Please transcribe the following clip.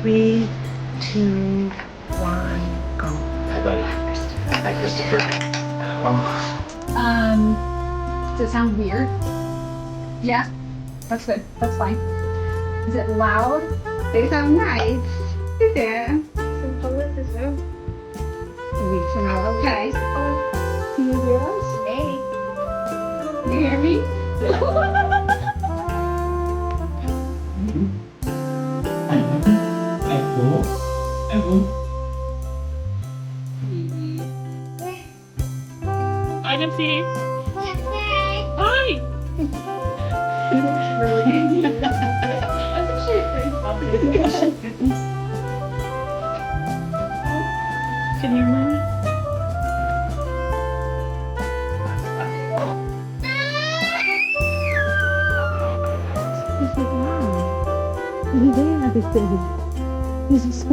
Three, two, one, go. Hi, buddy. Hi, Christopher. Does it sound weird? Yeah, that's good. That's fine. Is it loud? They sound nice. Yeah. Okay. Can you hear us? Hey. You hear me? Hi, Dempsey. Hi. Can you hear me? He's very happy. He's so